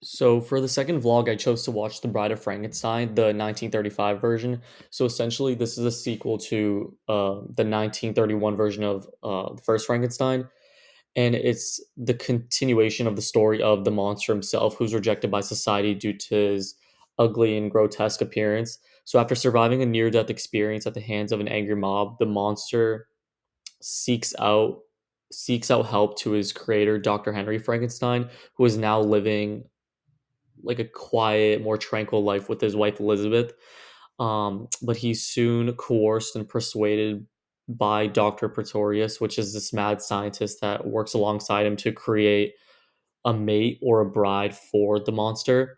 So for the second vlog, I chose to watch The Bride of Frankenstein, the 1935 version. So essentially, this is a sequel to the 1931 version of the first Frankenstein, and it's the continuation of the story of the monster himself, who's rejected by society due to his ugly and grotesque appearance. So after surviving a near-death experience at the hands of an angry mob, the monster seeks out seeks out help to his creator, Dr. Henry Frankenstein, who is now living like a quiet, more tranquil life with his wife Elizabeth. But he's soon coerced and persuaded by Dr. Pretorius, which is this mad scientist that works alongside him to create a mate or a bride for the monster,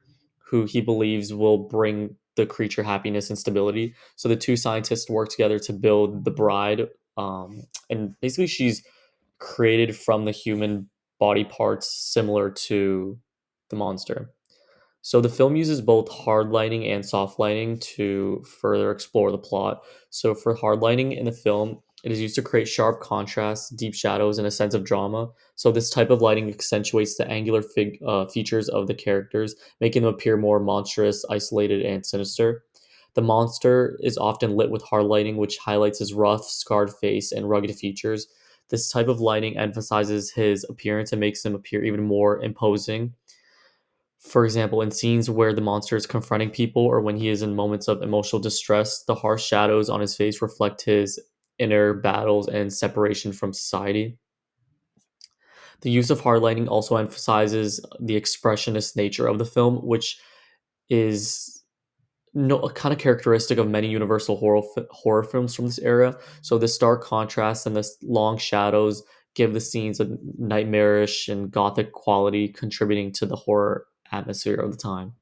who he believes will bring the creature happiness and stability. So the two scientists work together to build the bride. And basically, she's created from the human body parts similar to the monster. So the film uses both hard lighting and soft lighting to further explore the plot. So for hard lighting in the film, it is used to create sharp contrasts, deep shadows, and a sense of drama. So this type of lighting accentuates the angular features of the characters, making them appear more monstrous, isolated, and sinister. The monster is often lit with hard lighting, which highlights his rough, scarred face and rugged features. This type of lighting emphasizes his appearance and makes him appear even more imposing. For example, in scenes where the monster is confronting people or when he is in moments of emotional distress, the harsh shadows on his face reflect his inner battles and separation from society. The use of hard lighting also emphasizes the expressionist nature of the film, which is no a kind of characteristic of many universal horror films from this era. So the stark contrast and the long shadows give the scenes a nightmarish and gothic quality, contributing to the horror atmosphere of the time.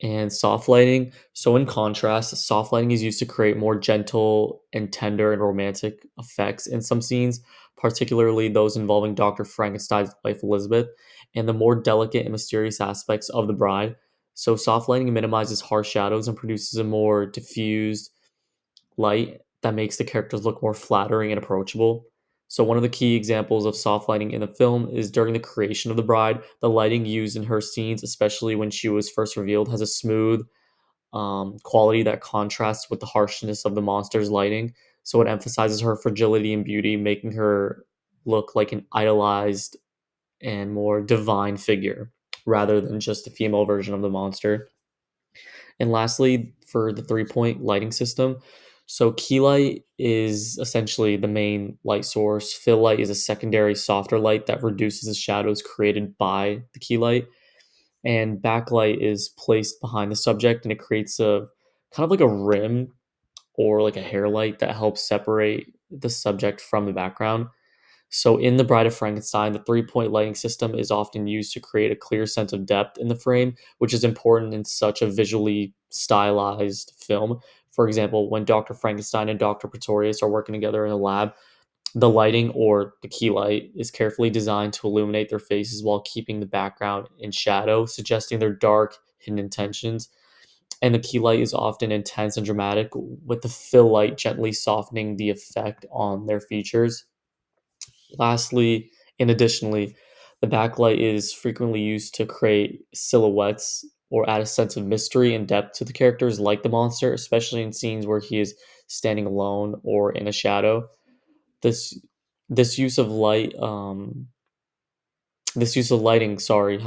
And soft lighting. So, in contrast, soft lighting is used to create more gentle and tender and romantic effects in some scenes, particularly those involving Dr. Frankenstein's wife Elizabeth, and the more delicate and mysterious aspects of the bride. So, soft lighting minimizes harsh shadows and produces a more diffused light that makes the characters look more flattering and approachable. So, one of the key examples of soft lighting in the film is during the creation of the bride. The lighting used in her scenes, especially when she was first revealed, has a smooth quality that contrasts with the harshness of the monster's lighting. So, it emphasizes her fragility and beauty, making her look like an idolized and more divine figure rather than just a female version of the monster. And lastly, for the 3 point lighting system, so key light is essentially the main light source. Fill light is a secondary, softer light that reduces the shadows created by the key light. And backlight is placed behind the subject and it creates a kind of like a rim or like a hair light that helps separate the subject from the background. So, in The Bride of Frankenstein, the 3 point lighting system is often used to create a clear sense of depth in the frame, which is important in such a visually stylized film. For example, when Dr. Frankenstein and Dr. Pretorius are working together in a lab, the lighting or the key light is carefully designed to illuminate their faces while keeping the background in shadow, suggesting their dark, hidden intentions. And the key light is often intense and dramatic, with the fill light gently softening the effect on their features. Lastly, and additionally, the backlight is frequently used to create silhouettes or add a sense of mystery and depth to the characters like the monster, especially in scenes where he is standing alone or in a shadow. This this use of light, this use of lighting, sorry,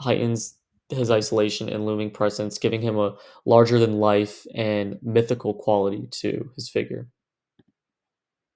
heightens his isolation and looming presence, giving him a larger than life and mythical quality to his figure.